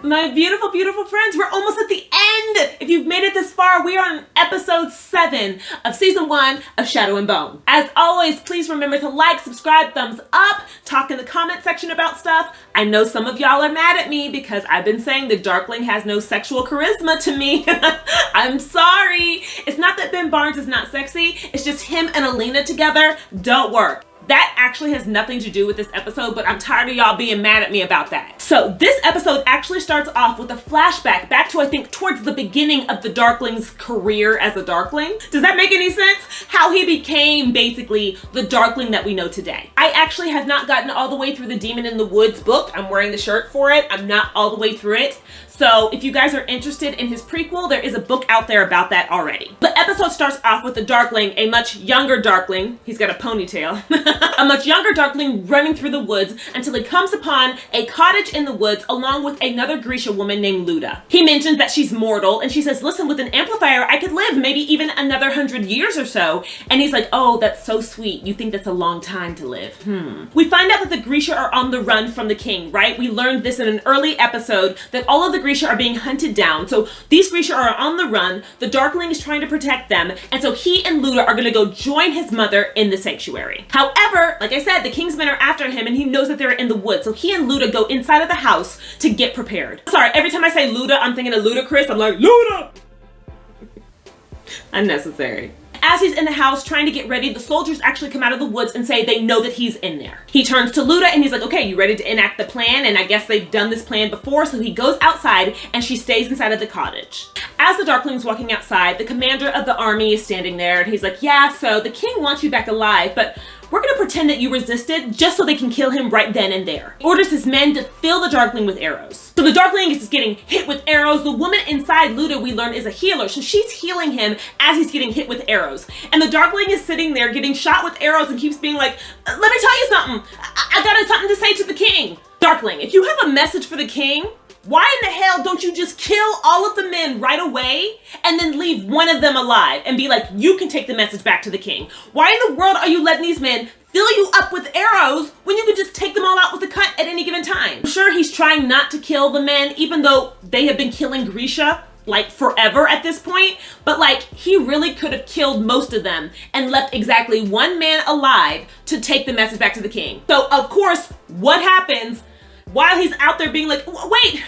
My beautiful, beautiful friends, we're almost at the end. If you've made it this far, we are on episode 7 of season 1 of Shadow and Bone. As always, please remember to like, subscribe, thumbs up, talk in the comment section about stuff. I know some of y'all are mad at me because I've been saying the Darkling has no sexual charisma to me. I'm sorry. It's not that Ben Barnes is not sexy. It's just him and Alina together don't work. That actually has nothing to do with this episode, but I'm tired of y'all being mad at me about that. So this episode actually starts off with a flashback back to, I think, towards the beginning of the Darkling's career as a Darkling. Does that make any sense? How he became basically the Darkling that we know today. I actually have not gotten all the way through the Demon in the Woods book. I'm wearing the shirt for it. I'm not all the way through it. So if you guys are interested in his prequel, there is a book out there about that already. The episode starts off with the Darkling, a much younger Darkling. He's got a ponytail. A much younger Darkling running through the woods until he comes upon a cottage in the woods along with another Grisha woman named Luda. He mentions that she's mortal and she says, listen, with an amplifier, I could live maybe even another 100 years or so. And he's like, oh, that's so sweet. You think that's a long time to live. We find out that the Grisha are on the run from the king, right? We learned this in an early episode that all of the Grisha are being hunted down. So these Grisha are on the run. The Darkling is trying to protect them. And so he and Luda are going to go join his mother in the sanctuary. However, like I said, the king's men are after him and he knows that they're in the woods. So he and Luda go inside of the house to get prepared. Sorry, every time I say Luda, I'm thinking of Ludacris. I'm like, Luda! Unnecessary. As he's in the house trying to get ready, the soldiers actually come out of the woods and say they know that he's in there. He turns to Luda and he's like, okay, you ready to enact the plan? And I guess they've done this plan before, so he goes outside and she stays inside of the cottage. As the Darkling's walking outside, the commander of the army is standing there and he's like, yeah, so the king wants you back alive, but we're gonna pretend that you resisted just so they can kill him right then and there. He orders his men to fill the Darkling with arrows. So the Darkling is getting hit with arrows. The woman inside Luda, we learn, is a healer. So she's healing him as he's getting hit with arrows. And the Darkling is sitting there getting shot with arrows and keeps being like, let me tell you something. I got something to say to the king. Darkling, if you have a message for the king, why in the hell don't you just kill all of the men right away and then leave one of them alive and be like, you can take the message back to the king? Why in the world are you letting these men fill you up with arrows when you could just take them all out with a cut at any given time? I'm sure he's trying not to kill the men, even though they have been killing Grisha like forever at this point, but like he really could have killed most of them and left exactly one man alive to take the message back to the king. So of course, what happens while he's out there being like, wait,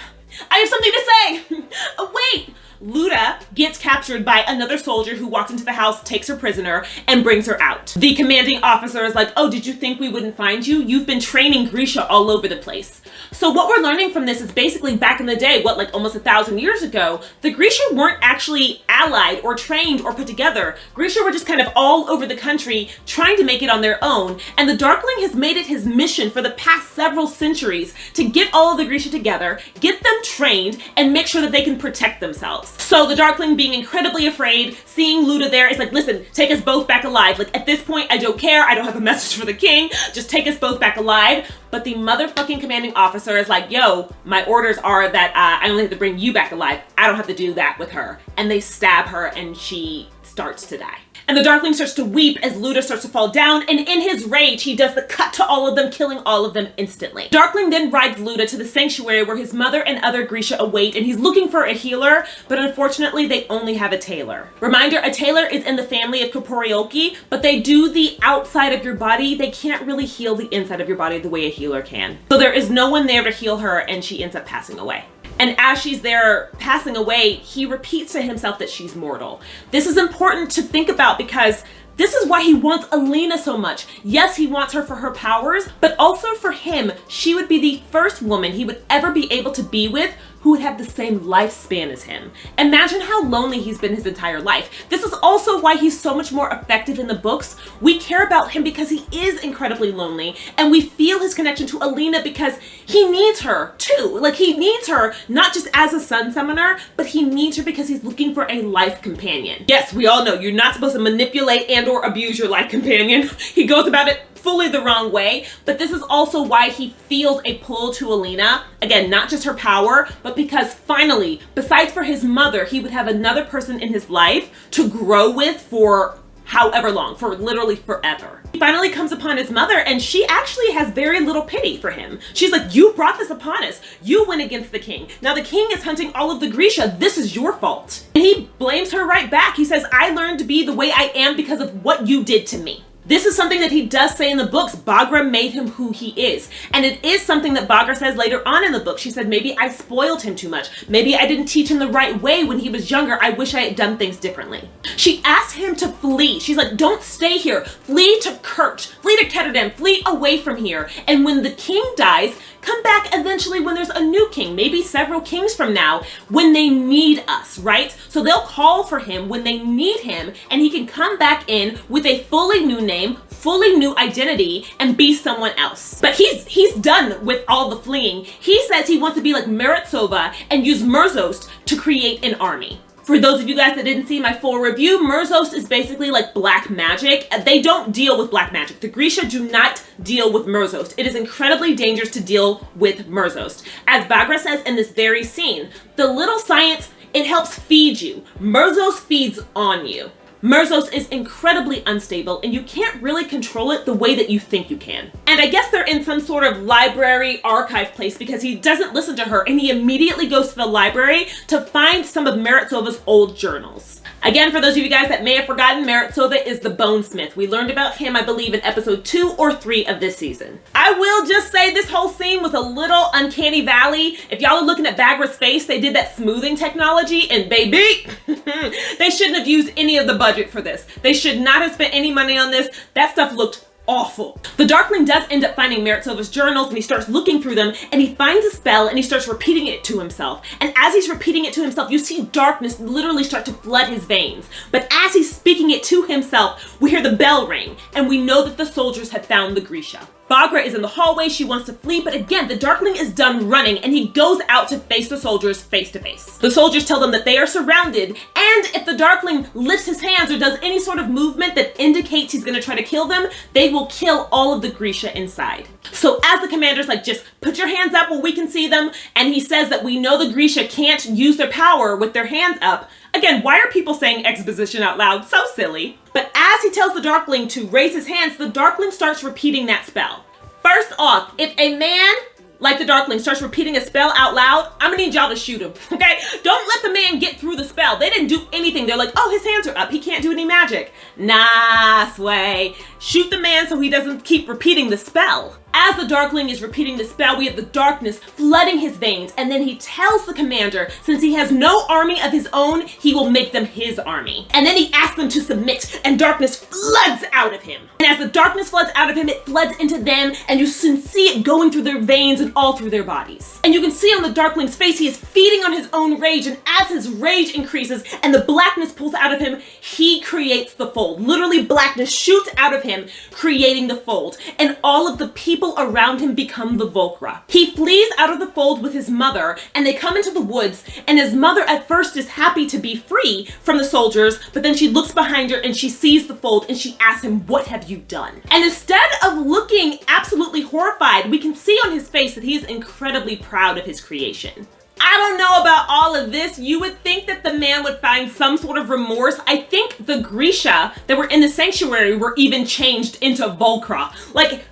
I have something to say. Wait. Luda gets captured by another soldier who walks into the house, takes her prisoner, and brings her out. The commanding officer is like, oh, did you think we wouldn't find you? You've been training Grisha all over the place. So what we're learning from this is basically back in the day, what, like almost 1,000 years ago, the Grisha weren't actually allied or trained or put together. Grisha were just kind of all over the country trying to make it on their own. And the Darkling has made it his mission for the past several centuries to get all of the Grisha together, get them trained, and make sure that they can protect themselves. So the Darkling, being incredibly afraid, seeing Luda there, is like, listen, take us both back alive. Like, at this point, I don't care. I don't have a message for the king. Just take us both back alive. But the motherfucking commanding officer is like, yo, my orders are that I only have to bring you back alive. I don't have to do that with her. And they stab her and she starts to die. And the Darkling starts to weep as Luda starts to fall down, and in his rage, he does the cut to all of them, killing all of them instantly. Darkling then rides Luda to the sanctuary where his mother and other Grisha await, and he's looking for a healer, but unfortunately, they only have a tailor. Reminder, a tailor is in the family of Corporealki, but they do the outside of your body. They can't really heal the inside of your body the way a healer can. So there is no one there to heal her, and she ends up passing away. And as she's there passing away, he repeats to himself that she's mortal. This is important to think about because this is why he wants Alina so much. Yes, he wants her for her powers, but also for him, she would be the first woman he would ever be able to be with who would have the same lifespan as him. Imagine how lonely he's been his entire life. This is also why he's so much more effective in the books. We care about him because he is incredibly lonely, and we feel his connection to Alina because he needs her too. Like, he needs her not just as a sun summoner, but he needs her because he's looking for a life companion. Yes, we all know you're not supposed to manipulate and or abuse your life companion. He goes about it fully the wrong way, but this is also why he feels a pull to Alina. Again, not just her power, but because finally, besides for his mother, he would have another person in his life to grow with for however long, for literally forever. He finally comes upon his mother, and she actually has very little pity for him. She's like, you brought this upon us. You went against the king. Now the king is hunting all of the Grisha. This is your fault. And he blames her right back. He says, I learned to be the way I am because of what you did to me. This is something that he does say in the books. Baghra made him who he is. And it is something that Baghra says later on in the book. She said, maybe I spoiled him too much. Maybe I didn't teach him the right way when he was younger. I wish I had done things differently. She asked him to flee. She's like, don't stay here. Flee to Kurt. Flee to Ketterdam. Flee away from here. And when the king dies, come back eventually when there's a new king, maybe several kings from now, when they need us, right? So they'll call for him when they need him, and he can come back in with a fully new name, fully new identity, and be someone else. But he's done with all the fleeing. He says he wants to be like Meritsova and use Murzost to create an army. For those of you guys that didn't see my full review, Murzost is basically like black magic. They don't deal with black magic. The Grisha do not deal with Murzost. It is incredibly dangerous to deal with Murzost. As Baghra says in this very scene, the little science, it helps feed you. Murzost feeds on you. Murzost is incredibly unstable, and you can't really control it the way that you think you can. And I guess they're in some sort of library archive place because he doesn't listen to her, and he immediately goes to the library to find some of Meritsova's old journals. Again, for those of you guys that may have forgotten, Meritsova is the bonesmith. We learned about him, I believe, in episode 2 or 3 of this season. I will just say this whole scene was a little uncanny valley. If y'all are looking at Baghra's face, they did that smoothing technology, and baby, they shouldn't have used any of the budget for this. They should not have spent any money on this. That stuff looked awful. The Darkling does end up finding Meritsova's journals, and he starts looking through them, and he finds a spell, and he starts repeating it to himself. And as he's repeating it to himself, you see darkness literally start to flood his veins. But as he's speaking it to himself, we hear the bell ring, and we know that the soldiers have found the Grisha. Baghra is in the hallway. She wants to flee, but again, the Darkling is done running, and he goes out to face the soldiers face to face. The soldiers tell them that they are surrounded, and if the Darkling lifts his hands or does any sort of movement that indicates he's gonna try to kill them, they will kill all of the Grisha inside. So as the commander's like, just put your hands up where we can see them, and he says that we know the Grisha can't use their power with their hands up. Again, why are people saying exposition out loud? So silly. But as he tells the Darkling to raise his hands, the Darkling starts repeating that spell. First off, if a man like the Darkling starts repeating a spell out loud, I'm gonna need y'all to shoot him, okay? Don't let the man get through the spell. They didn't do anything. They're like, oh, his hands are up. He can't do any magic. Nah, Sway. Shoot the man so he doesn't keep repeating the spell. As the Darkling is repeating the spell, we have the darkness flooding his veins, and then he tells the commander, since he has no army of his own, he will make them his army. And then he asks them to submit, and darkness floods out of him. And as the darkness floods out of him, it floods into them, and you can see it going through their veins and all through their bodies. And you can see on the Darkling's face, he is feeding on his own rage, and as his rage increases and the blackness pulls out of him, he creates the fold. Literally, blackness shoots out of him, creating the fold. And all of the people around him become the Volcra. He flees out of the fold with his mother, and they come into the woods, and his mother at first is happy to be free from the soldiers, but then she looks behind her and she sees the fold, and she asks him, what have you done? And instead of looking absolutely horrified, we can see on his face that he's incredibly proud of his creation. I don't know about all of this. You would think that the man would find some sort of remorse. I think the Grisha that were in the sanctuary were even changed into Volcra. Like,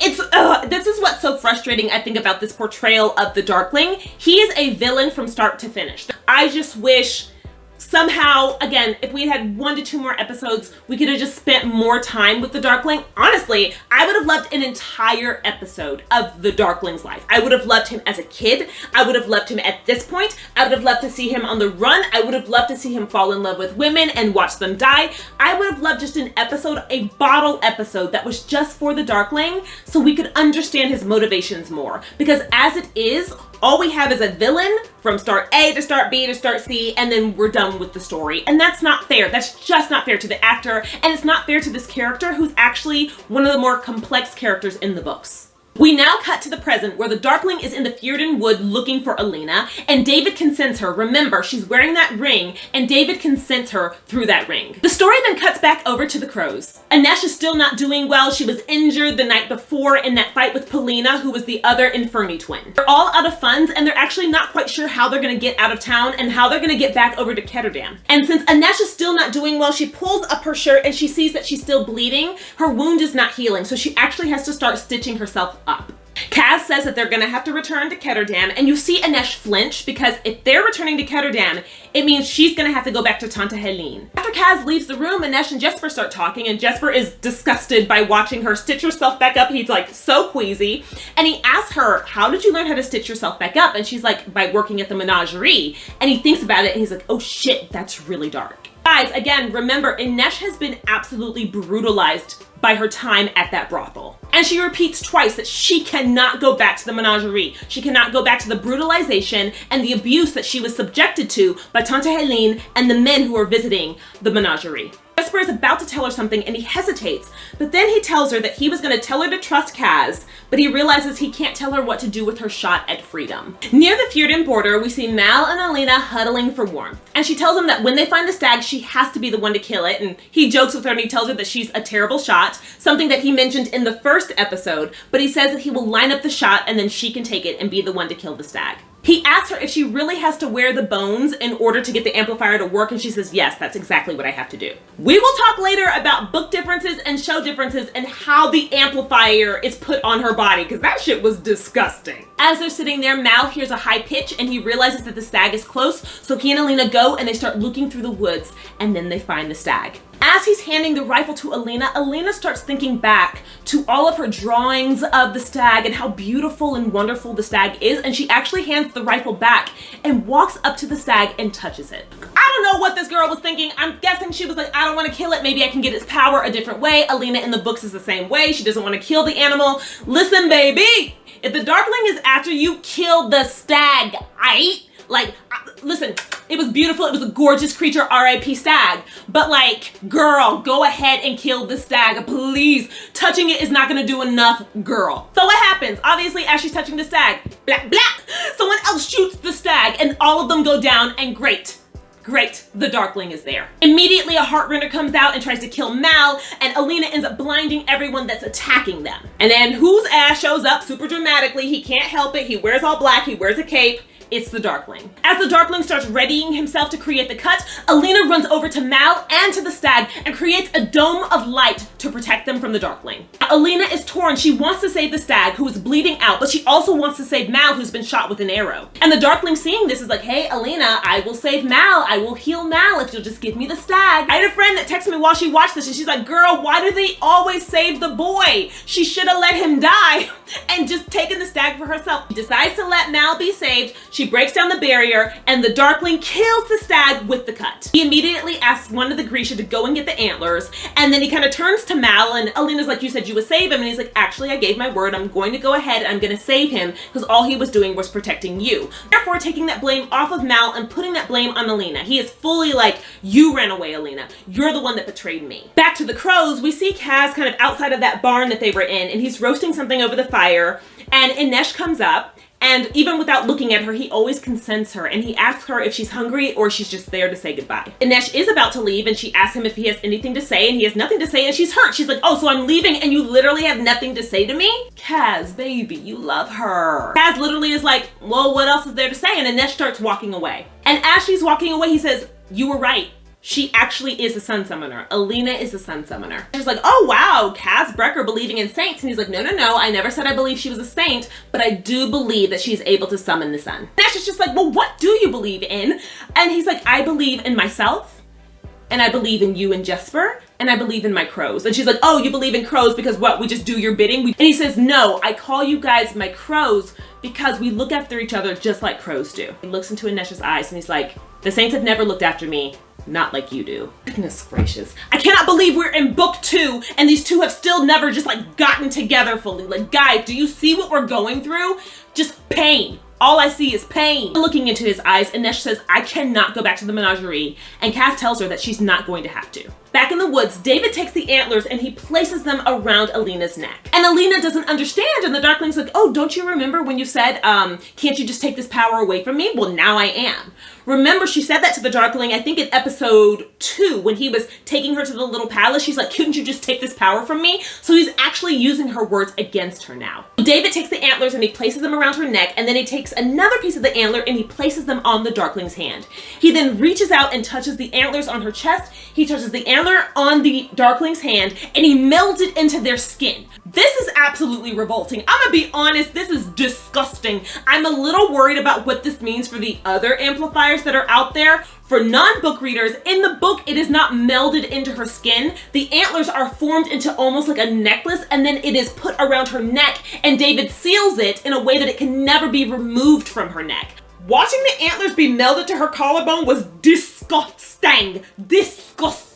this is what's so frustrating, I think, about this portrayal of the Darkling. He is a villain from start to finish. I just wish somehow, again, if we had 1 to 2 more episodes, we could have just spent more time with the Darkling. Honestly, I would have loved an entire episode of the Darkling's life. I would have loved him as a kid. I would have loved him at this point. I would have loved to see him on the run. I would have loved to see him fall in love with women and watch them die. I would have loved just an episode, a bottle episode that was just for the Darkling, so we could understand his motivations more. Because as it is, all we have is a villain from start A to start B to start C, and then we're done with the story. And that's not fair. That's just not fair to the actor, and it's not fair to this character who's actually one of the more complex characters in the books. We now cut to the present where the Darkling is in the Fjorden Wood looking for Alina, and David can sense her. Remember, she's wearing that ring, and David can sense her through that ring. The story then cuts back over to the crows. Anesh is still not doing well. She was injured the night before in that fight with Polina, who was the other Inferni twin. They're all out of funds, and they're actually not quite sure how they're gonna get out of town and how they're gonna get back over to Ketterdam. And since Anesh is still not doing well, she pulls up her shirt and she sees that she's still bleeding. Her wound is not healing, so she actually has to start stitching herself up. Kaz says that they're gonna have to return to Ketterdam, and you see Anesh flinch because if they're returning to Ketterdam, it means she's gonna have to go back to Tante Helene. After Kaz leaves the room, Anesh and Jesper start talking, and Jesper is disgusted by watching her stitch herself back up. He's like so queasy, and he asks her, how did you learn how to stitch yourself back up? And she's like, by working at the menagerie. And he thinks about it, and he's like, oh shit, that's really dark. Guys, again, remember, Anesh has been absolutely brutalized by her time at that brothel. And she repeats twice that she cannot go back to the menagerie. She cannot go back to the brutalization and the abuse that she was subjected to by Tante Helene and the men who are visiting the menagerie. Jesper is about to tell her something and he hesitates, but then he tells her that he was going to tell her to trust Kaz, but he realizes he can't tell her what to do with her shot at freedom. Near the Fjorden border, we see Mal and Alina huddling for warmth, and she tells him that when they find the stag, she has to be the one to kill it, and he jokes with her and he tells her that she's a terrible shot, something that he mentioned in the first episode, but he says that he will line up the shot and then she can take it and be the one to kill the stag. He asks her if she really has to wear the bones in order to get the amplifier to work, and she says, yes, that's exactly what I have to do. We will talk later about book differences and show differences and how the amplifier is put on her body, because that shit was disgusting. As they're sitting there, Mal hears a high pitch and he realizes that the stag is close, so he and Alina go and they start looking through the woods, and then they find the stag. As he's handing the rifle to Alina, Alina starts thinking back to all of her drawings of the stag and how beautiful and wonderful the stag is, and she actually hands the rifle back and walks up to the stag and touches it. I don't know what this girl was thinking. I'm guessing she was like, I don't want to kill it. Maybe I can get its power a different way. Alina in the books is the same way. She doesn't want to kill the animal. Listen, baby, if the Darkling is after you, kill the stag, aight? Like, listen, it was beautiful. It was a gorgeous creature, R.I.P. stag. But like, girl, go ahead and kill the stag, please. Touching it is not gonna do enough, girl. So what happens? Obviously, as she's touching the stag, black, black, someone else shoots the stag and all of them go down, and great, the Darkling is there. Immediately, a Heartrender comes out and tries to kill Mal, and Alina ends up blinding everyone that's attacking them. And then whose ass shows up super dramatically? He can't help it. He wears all black, he wears a cape. It's the Darkling. As the Darkling starts readying himself to create the cut, Alina runs over to Mal and to the stag and creates a dome of light to protect them from the Darkling. Alina is torn. She wants to save the stag, who is bleeding out, but she also wants to save Mal, who's been shot with an arrow. And the Darkling, seeing this, is like, hey, Alina, I will save Mal. I will heal Mal if you'll just give me the stag. I had a friend that texted me while she watched this, and she's like, girl, why do they always save the boy? She should have let him die and just taken the stag for herself. She decides to let Mal be saved. She breaks down the barrier, and the Darkling kills the stag with the cut. He immediately asks one of the Grisha to go and get the antlers, and then he kind of turns to Mal, and Alina's like, you said you would save him, and he's like, actually, I gave my word. I'm going to go ahead and I'm going to save him because all he was doing was protecting you. Therefore, taking that blame off of Mal and putting that blame on Alina. He is fully like, you ran away, Alina. You're the one that betrayed me. Back to the crows, we see Kaz kind of outside of that barn that they were in, and he's roasting something over the fire, and Inesh comes up. And even without looking at her, he always consents her, and he asks her if she's hungry or she's just there to say goodbye. Inesh is about to leave, and she asks him if he has anything to say, and he has nothing to say, and she's hurt. She's like, oh, so I'm leaving and you literally have nothing to say to me? Kaz, baby, you love her. Kaz literally is like, well, what else is there to say? And Inesh starts walking away. And as she's walking away, he says, you were right. She actually is a sun summoner. Alina is a sun summoner. She's like, oh wow, Kaz Brecker believing in saints. And he's like, no, I never said I believe she was a saint, but I do believe that she's able to summon the sun. Nash is just like, well, what do you believe in? And he's like, I believe in myself, and I believe in you and Jesper, and I believe in my crows. And she's like, oh, you believe in crows because what, we just do your bidding? And he says, no, I call you guys my crows because we look after each other just like crows do. He looks into Inesh's eyes and he's like, the saints have never looked after me. Not like you do. Goodness gracious. I cannot believe we're in book 2 and these two have still never just like gotten together fully. Like, guys, do you see what we're going through? Just pain. All I see is pain. Looking into his eyes, Inesh says, I cannot go back to the menagerie. And Kaz tells her that she's not going to have to. Back in the woods, David takes the antlers and he places them around Alina's neck. And Alina doesn't understand, and the Darkling's like, oh, don't you remember when you said, can't you just take this power away from me? Well, now I am. Remember, she said that to the Darkling, I think in episode 2, when he was taking her to the little palace. She's like, couldn't you just take this power from me? So he's actually using her words against her now. David takes the antlers and he places them around her neck, and then he takes another piece of the antler and he places them on the Darkling's hand. He then reaches out and touches the antlers on her chest. He touches the antler on the Darkling's hand, and he melds it into their skin. This is absolutely revolting. I'm gonna be honest, this is disgusting. I'm a little worried about what this means for the other amplifiers that are out there. For non-book readers, in the book, it is not melded into her skin. The antlers are formed into almost like a necklace, and then it is put around her neck, and David seals it in a way that it can never be removed from her neck. Watching the antlers be melded to her collarbone was disgusting. Disgusting.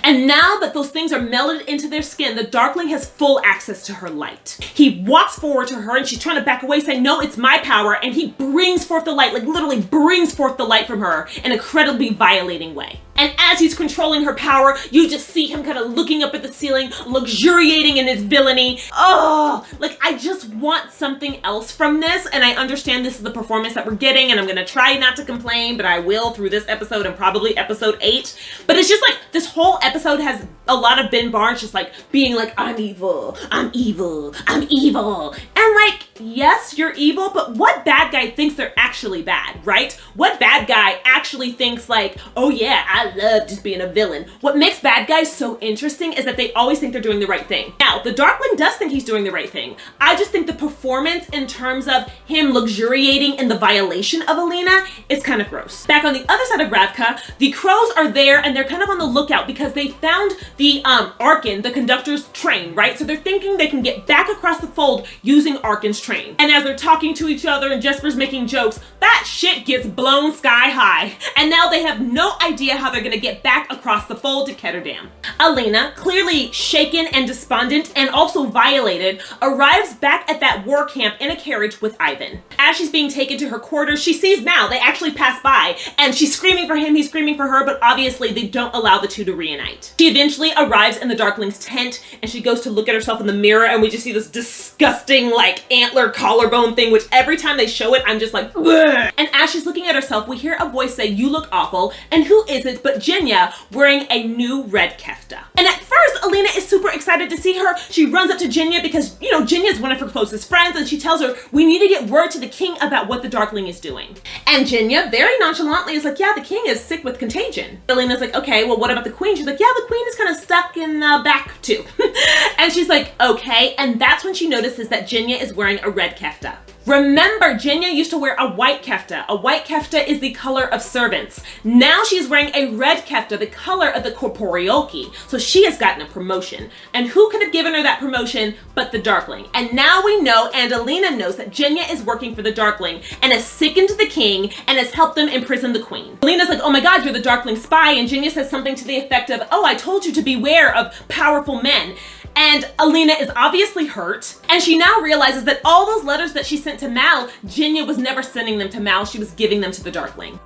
And now that those things are melded into their skin, the Darkling has full access to her light. He walks forward to her and she's trying to back away, saying, no, it's my power. And he brings forth the light, like literally brings forth the light from her in an incredibly violating way. And as he's controlling her power, you just see him kind of looking up at the ceiling, luxuriating in his villainy. Oh, like I just want something else from this. And I understand this is the performance that we're getting, and I'm gonna try not to complain, but I will through this episode and probably episode 8. But it's just like this whole episode has a lot of Ben Barnes just like being like, I'm evil, I'm evil, I'm evil. And like, yes, you're evil, but what bad guy thinks they're actually bad, right? What bad guy actually thinks like, oh yeah, I love just being a villain? What makes bad guys so interesting is that they always think they're doing the right thing. Now, the Darkling does think he's doing the right thing. I just think the performance in terms of him luxuriating in the violation of Alina is kind of gross. Back on the other side of Ravka, the crows are there and they're kind of on the lookout because they found the Arkan, the conductor's train, right? So they're thinking they can get back across the fold using Arkan's train. And as they're talking to each other and Jesper's making jokes, that shit gets blown sky high. And now they have no idea how they're gonna get back across the fold to Ketterdam. Alina, clearly shaken and despondent and also violated, arrives back at that war camp in a carriage with Ivan. As she's being taken to her quarters, she sees Mal. They actually pass by and she's screaming for him, he's screaming for her, but obviously they don't allow the two to reunite. She eventually arrives in the Darkling's tent and she goes to look at herself in the mirror, and we just see this disgusting like antler collarbone thing, which every time they show it, I'm just like, ugh. And as she's looking at herself, we hear a voice say, you look awful. And who is it but Jinya wearing a new red kefta? And at first, Alina is super excited to see her. She runs up to Jinya because, you know, Jinya is one of her closest friends, and she tells her, we need to get word to the king about what the Darkling is doing. And Jinya very nonchalantly is like, yeah, the king is sick with contagion. Alina's like, okay, well, what about the queen? She's like, yeah, the queen is kind of stuck in the back too. And she's like, okay. And that's when she notices that Jinya is wearing a red kefta. Remember, Jinya used to wear a white kefta. A white kefta is the color of servants. Now she's wearing a red kefta, the color of the corporealki. So she has gotten a promotion. And who could have given her that promotion but the Darkling? And now we know, and Alina knows, that Jinya is working for the Darkling and has sickened the king and has helped them imprison the queen. Alina's like, oh my god, you're the Darkling spy. And Jinya says something to the effect of, oh, I told you to beware of powerful men. And Alina is obviously hurt, and she now realizes that all those letters that she sent to Mal, Jinya was never sending them to Mal, she was giving them to the Darkling.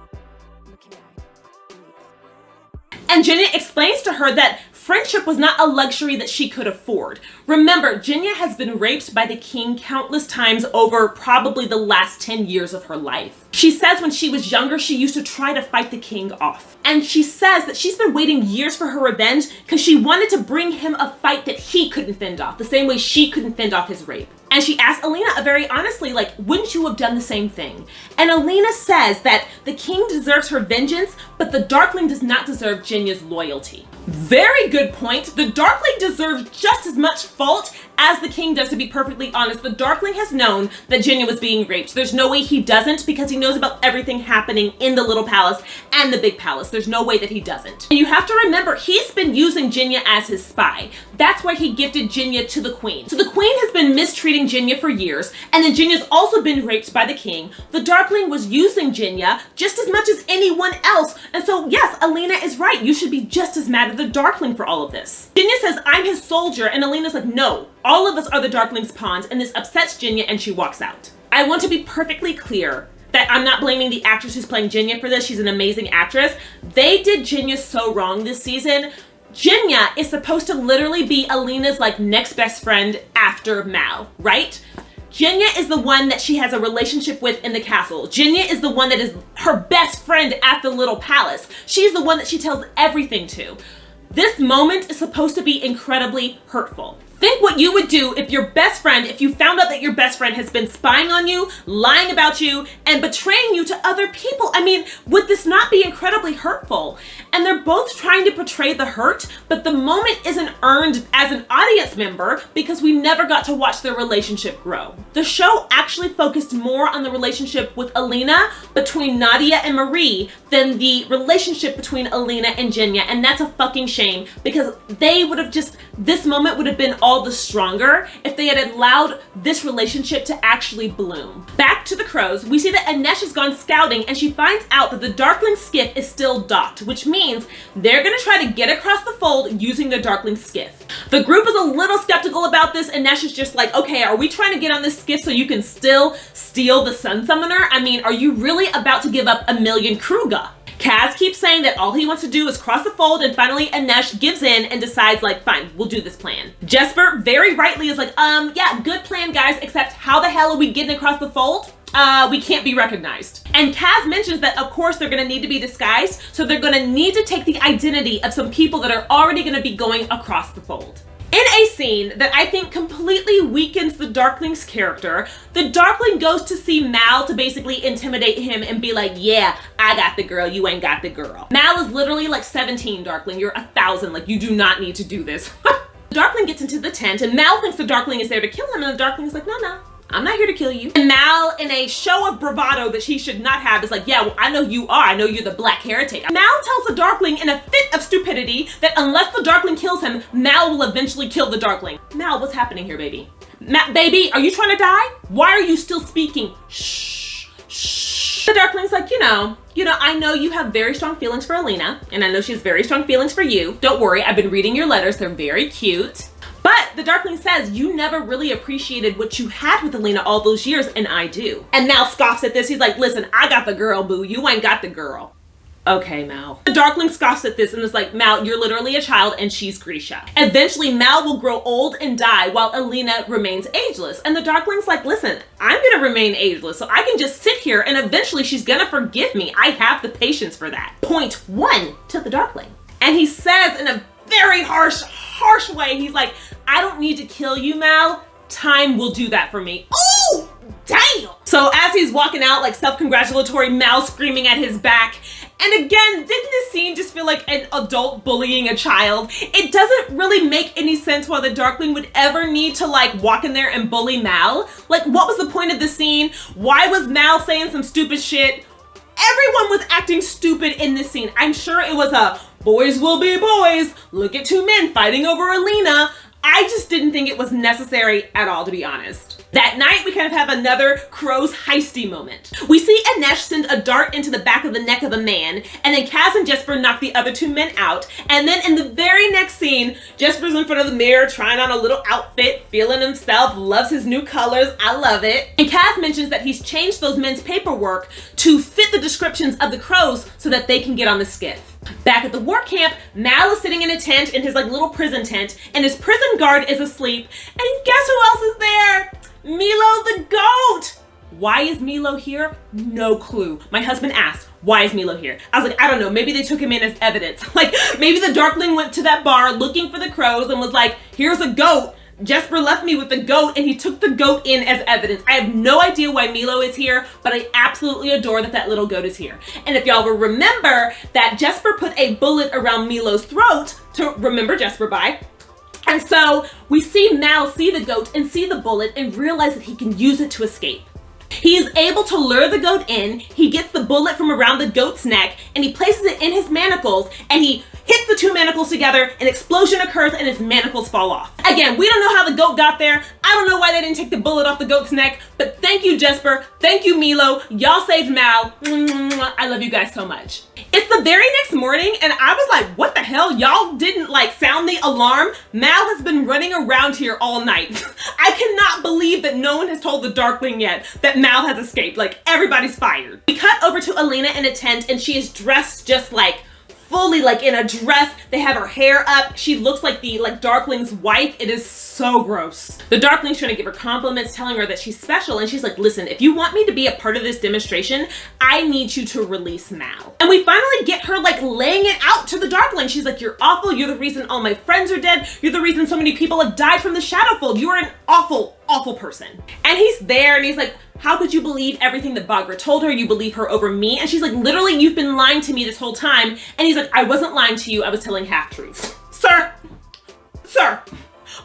And Jinya explains to her that friendship was not a luxury that she could afford. Remember, Jinya has been raped by the king countless times over probably the last 10 years of her life. She says when she was younger, she used to try to fight the king off. And she says that she's been waiting years for her revenge because she wanted to bring him a fight that he couldn't fend off, the same way she couldn't fend off his rape. And she asked Alina very honestly, like, wouldn't you have done the same thing? And Alina says that the king deserves her vengeance, but the Darkling does not deserve Jinya's loyalty. Very good point. The Darkling deserves just as much fault as the king does, to be perfectly honest. The Darkling has known that Jinya was being raped. There's no way he doesn't, because he knows about everything happening in the little palace and the big palace. There's no way that he doesn't. And you have to remember, he's been using Jinya as his spy. That's why he gifted Jinya to the queen. So the queen has been mistreating Jinya for years, and then Jinya's also been raped by the king. The Darkling was using Jinya just as much as anyone else. And so yes, Alina is right. You should be just as mad at the Darkling for all of this. Jinya says, I'm his soldier, and Alina's like, no, all of us are the Darkling's pawns, and this upsets Jinya, and she walks out. I want to be perfectly clear that I'm not blaming the actress who's playing Jinya for this. She's an amazing actress. They did Jinya so wrong this season. Jinya is supposed to literally be Alina's like next best friend after Mal, right? Jinya is the one that she has a relationship with in the castle. Jinya is the one that is her best friend at the little palace. She's the one that she tells everything to. This moment is supposed to be incredibly hurtful. Think what you would do if your best friend, if you found out that your best friend has been spying on you, lying about you, and betraying you to other people. I mean, would this not be incredibly hurtful? And they're both trying to portray the hurt, but the moment isn't earned as an audience member because we never got to watch their relationship grow. The show actually focused more on the relationship with Alina between Nadia and Marie than the relationship between Alina and Jinya, and that's a fucking shame because they would have just, this moment would have been all the stronger if they had allowed this relationship to actually bloom. Back to the crows, we see that Anesh has gone scouting and she finds out that the Darkling skiff is still docked, which means they're gonna try to get across the fold using the Darkling skiff. The group is a little skeptical about this, and Anesh is just like, okay, are we trying to get on this skiff so you can still steal the Sun Summoner? I mean, are you really about to give up 1,000,000 Kruga? Kaz keeps saying that all he wants to do is cross the fold, and finally Anesh gives in and decides like, fine, we'll do this plan. Jesper very rightly is like, yeah, good plan guys, except how the hell are we getting across the fold? We can't be recognized. And Kaz mentions that of course they're gonna need to be disguised, so they're gonna need to take the identity of some people that are already gonna be going across the fold. In a scene that I think completely weakens the Darkling's character, the Darkling goes to see Mal to basically intimidate him and be like, yeah, I got the girl, you ain't got the girl. Mal is literally like 17, Darkling, you're 1,000, like you do not need to do this. The Darkling gets into the tent and Mal thinks the Darkling is there to kill him, and the Darkling is like, no, I'm not here to kill you. And Mal, in a show of bravado that he should not have, is like, yeah, well, I know you are. I know you're the Black Heretic. Mal tells the Darkling in a fit of stupidity that unless the Darkling kills him, Mal will eventually kill the Darkling. Mal, what's happening here, baby? Baby, are you trying to die? Why are you still speaking? Shh, shh. The Darkling's like, you know, I know you have very strong feelings for Alina, and I know she has very strong feelings for you. Don't worry, I've been reading your letters. They're very cute. But the Darkling says, you never really appreciated what you had with Alina all those years, and I do. And Mal scoffs at this. He's like, listen, I got the girl, boo. You ain't got the girl. Okay, Mal. The Darkling scoffs at this and is like, Mal, you're literally a child and she's Grisha. Eventually, Mal will grow old and die while Alina remains ageless. And the Darkling's like, listen, I'm gonna remain ageless, so I can just sit here and eventually she's gonna forgive me. I have the patience for that. Point 1 to the Darkling. And he says in a very harsh way, he's like, I don't need to kill you, Mal. Time will do that for me. Oh, damn. So as he's walking out, like self-congratulatory, Mal screaming at his back. And again, didn't this scene just feel like an adult bullying a child? It doesn't really make any sense why the Darkling would ever need to like walk in there and bully Mal. Like, what was the point of the scene? Why was Mal saying some stupid shit? Everyone was acting stupid in this scene. I'm sure it was a boys will be boys. Look at two men fighting over Alina. I just didn't think it was necessary at all, to be honest. That night, we kind of have another Crow's heisty moment. We see Anesh send a dart into the back of the neck of a man, and then Kaz and Jesper knock the other two men out. And then in the very next scene, Jesper's in front of the mirror trying on a little outfit, feeling himself, loves his new colors. I love it. And Kaz mentions that he's changed those men's paperwork to fit the descriptions of the Crows so that they can get on the skiff. Back at the war camp, Mal is sitting in a tent, in his like little prison tent, and his prison guard is asleep. And guess who else is there? Milo the goat! Why is Milo here? No clue. My husband asked, why is Milo here? I was like, I don't know, maybe they took him in as evidence. Like, maybe the Darkling went to that bar looking for the Crows and was like, here's a goat. Jesper left me with the goat and he took the goat in as evidence. I have no idea why Milo is here, but I absolutely adore that that little goat is here. And if y'all will remember that Jesper put a bullet around Milo's throat to remember Jesper by. And so we see Mal see the goat and see the bullet and realize that he can use it to escape. He is able to lure the goat in, he gets the bullet from around the goat's neck, and he places it in his manacles, and he hits the two manacles together, an explosion occurs, and his manacles fall off. Again, we don't know how the goat got there. I don't know why they didn't take the bullet off the goat's neck, but thank you, Jesper. Thank you, Milo. Y'all saved Mal. I love you guys so much. It's the very next morning, and I was like, what the hell? Y'all didn't like sound the alarm? Mal has been running around here all night. I cannot believe that no one has told the Darkling yet that Mal has escaped. Like, everybody's fired. We cut over to Alina in a tent, and she is dressed just like fully like in a dress. They have her hair up. She looks like the Darkling's wife. It is so gross. The Darkling's trying to give her compliments, telling her that she's special, and she's like, listen, if you want me to be a part of this demonstration, I need you to release Mal. And we finally get her like laying it out to the Darkling. She's like, you're awful. You're the reason all my friends are dead. You're the reason so many people have died from the Shadowfold. You are an awful, awful person. And he's there and he's like, how could you believe everything that Baghra told her? You believe her over me? And she's like, literally, you've been lying to me this whole time. And he's like, I wasn't lying to you. I was telling half-truths. Sir,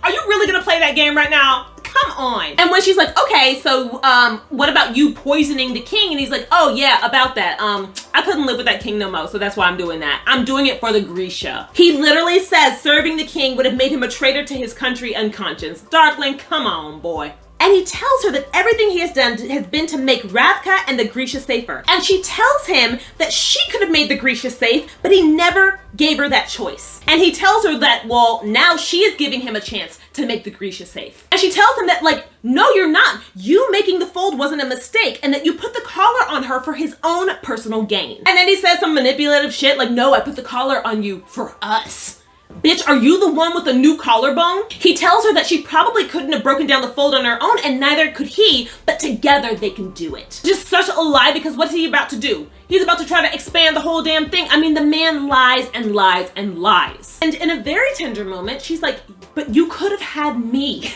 are you really gonna play that game right now? Come on. And when she's like, okay, so what about you poisoning the king? And he's like, oh yeah, about that. I couldn't live with that king no more, so that's why I'm doing that. I'm doing it for the Grisha. He literally says serving the king would have made him a traitor to his country and conscience. Darkling, come on, boy. And he tells her that everything he has done has been to make Ravka and the Grisha safer. And she tells him that she could have made the Grisha safe, but he never gave her that choice. And he tells her that, well, now she is giving him a chance to make the Grisha safe. And she tells him that, like, no, you're not. You making the fold wasn't a mistake, and that you put the collar on her for his own personal gain. And then he says some manipulative shit like, no, I put the collar on you for us. Bitch, are you the one with the new collarbone? He tells her that she probably couldn't have broken down the fold on her own, and neither could he, but together they can do it. Just such a lie, because what's he about to do? He's about to try to expand the whole damn thing. I mean, the man lies and lies and lies. And in a very tender moment, she's like, but you could have had me.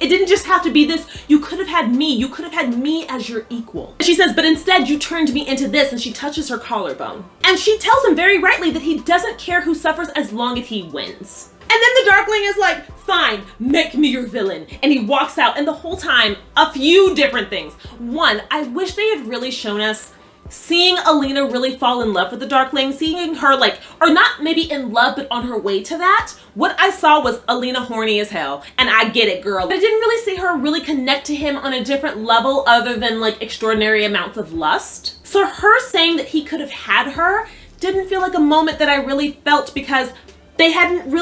It didn't just have to be this. You could have had me. You could have had me as your equal. She says, but instead you turned me into this, and she touches her collarbone. And she tells him very rightly that he doesn't care who suffers as long as he wins. And then the Darkling is like, fine, make me your villain. And he walks out, and the whole time, a few different things. One, I wish they had really shown us seeing Alina really fall in love with the Darkling, seeing her like, or not maybe in love, but on her way to that. What I saw was Alina horny as hell, and I get it, girl. But I didn't really see her really connect to him on a different level other than like extraordinary amounts of lust. So her saying that he could have had her didn't feel like a moment that I really felt, because we didn't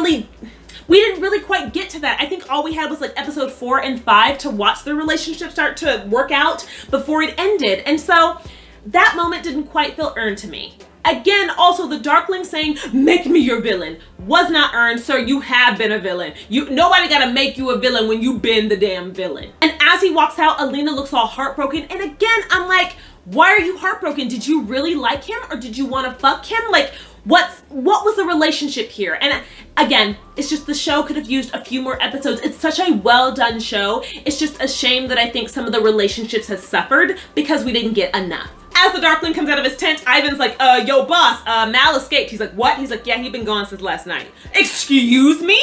really quite get to that. I think all we had was like episode 4 and 5 to watch the relationship start to work out before it ended. And so that moment didn't quite feel earned to me. Again, also the Darkling saying, make me your villain, was not earned. Sir, you have been a villain. Nobody gotta make you a villain when you been the damn villain. And as he walks out, Alina looks all heartbroken. And again, I'm like, why are you heartbroken? Did you really like him, or did you want to fuck him? Like, what was the relationship here? And again, it's just the show could have used a few more episodes. It's such a well done show. It's just a shame that I think some of the relationships have suffered because we didn't get enough. As the Darkling comes out of his tent, Ivan's like, yo boss, Mal escaped. He's like, what? He's like, yeah, he's been gone since last night. Excuse me?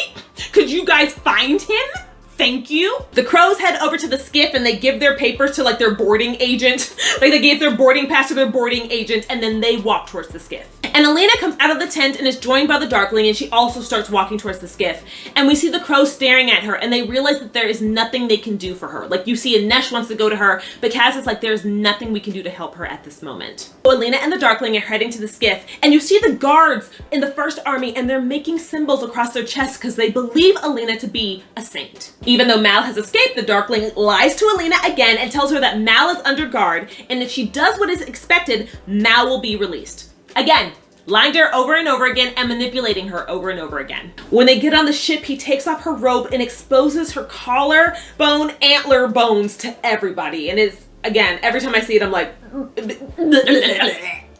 Could you guys find him? Thank you. The crows head over to the skiff and they give their papers to like their boarding agent. Like they gave their boarding pass to their boarding agent, and then they walk towards the skiff. And Alina comes out of the tent and is joined by the Darkling, and she also starts walking towards the skiff. And we see the crows staring at her, and they realize that there is nothing they can do for her. Like you see Anesh wants to go to her, but Kaz is like, there's nothing we can do to help her at this moment. So Alina and the Darkling are heading to the skiff, and you see the guards in the First Army, and they're making symbols across their chests because they believe Alina to be a saint. Even though Mal has escaped, the Darkling lies to Alina again and tells her that Mal is under guard, and if she does what is expected, Mal will be released. Again, lying to her over and over again and manipulating her over and over again. When they get on the ship, he takes off her robe and exposes her collarbone, antler bones to everybody. And it's, again, every time I see it, I'm like,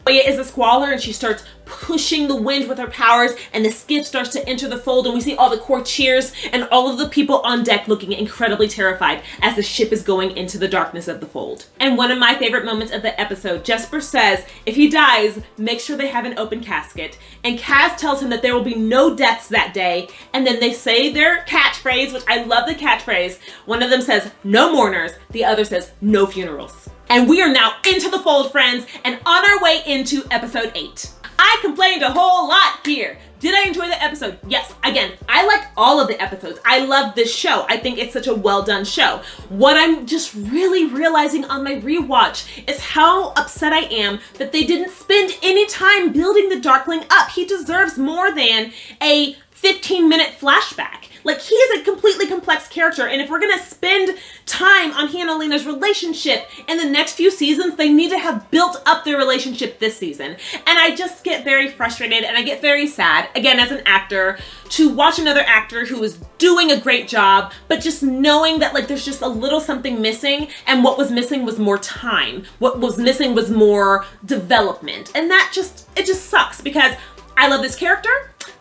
Oya is a squaller, and she starts pushing the wind with her powers, and the skiff starts to enter the fold, and we see all the courtiers and all of the people on deck looking incredibly terrified as the ship is going into the darkness of the fold. And one of my favorite moments of the episode, Jesper says if he dies, make sure they have an open casket, and Kaz tells him that there will be no deaths that day, and then they say their catchphrase, which I love the catchphrase. One of them says no mourners, the other says no funerals. And we are now into the fold, friends, and on our way into episode 8. I complained a whole lot here. Did I enjoy the episode? Yes. Again, I liked all of the episodes. I love this show. I think it's such a well done show. What I'm just really realizing on my rewatch is how upset I am that they didn't spend any time building the Darkling up. He deserves more than a 15-minute flashback. Like, he is a completely complex character, and if we're gonna spend time on he and Alina's relationship in the next few seasons. They need to have built up their relationship this season. And I just get very frustrated and I get very sad, again, as an actor, to watch another actor who is doing a great job, but just knowing that like there's just a little something missing, and what was missing was more time. What was missing was more development. And that it just sucks, because I love this character.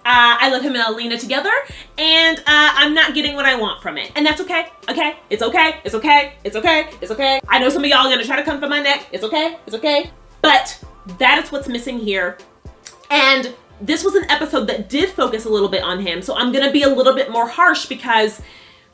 I love him and Alina together, and I'm not getting what I want from it. And that's okay, okay? It's okay, it's okay, it's okay, it's okay. I know some of y'all are gonna try to come for my neck. It's okay, it's okay. But that is what's missing here. And this was an episode that did focus a little bit on him, so I'm gonna be a little bit more harsh, because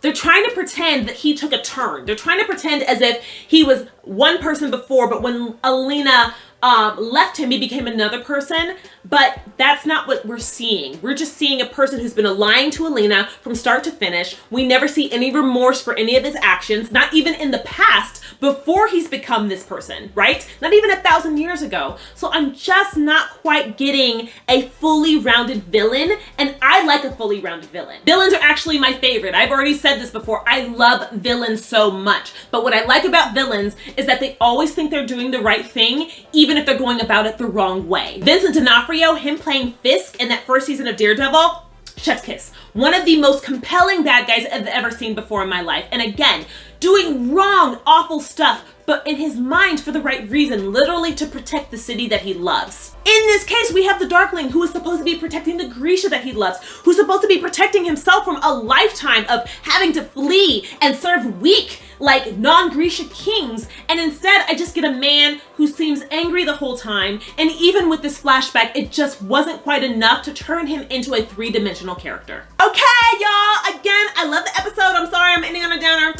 they're trying to pretend that he took a turn. They're trying to pretend as if he was one person before, but when Alina left him, he became another person. But that's not what we're seeing. We're just seeing a person who's been lying to Alina from start to finish. We never see any remorse for any of his actions, not even in the past, before he's become this person, right? Not even 1,000 years ago. So I'm just not quite getting a fully rounded villain, and I like a fully rounded villain. Villains are actually my favorite. I've already said this before. I love villains so much. But what I like about villains is that they always think they're doing the right thing, even if they're going about it the wrong way. Vincent D'Onofrio, him playing Fisk in that first season of Daredevil, chef's kiss. One of the most compelling bad guys I've ever seen before in my life. And again, doing wrong, awful stuff, but in his mind for the right reason, literally to protect the city that he loves. In this case, we have the Darkling, who is supposed to be protecting the Grisha that he loves, who's supposed to be protecting himself from a lifetime of having to flee and serve weak, like non-Grisha kings. And instead, I just get a man who seems angry the whole time. And even with this flashback, it just wasn't quite enough to turn him into a three-dimensional character. Okay, y'all, again, I love the episode. I'm sorry I'm ending on a downer.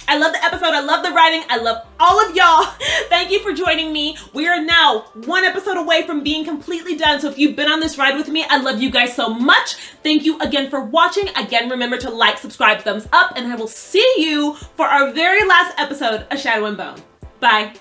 I love the episode, I love the writing, I love all of y'all. Thank you for joining me. We are now one episode away from being completely done. So if you've been on this ride with me, I love you guys so much. Thank you again for watching. Again, remember to like, subscribe, thumbs up, and I will see you for our very last episode of Shadow and Bone. Bye.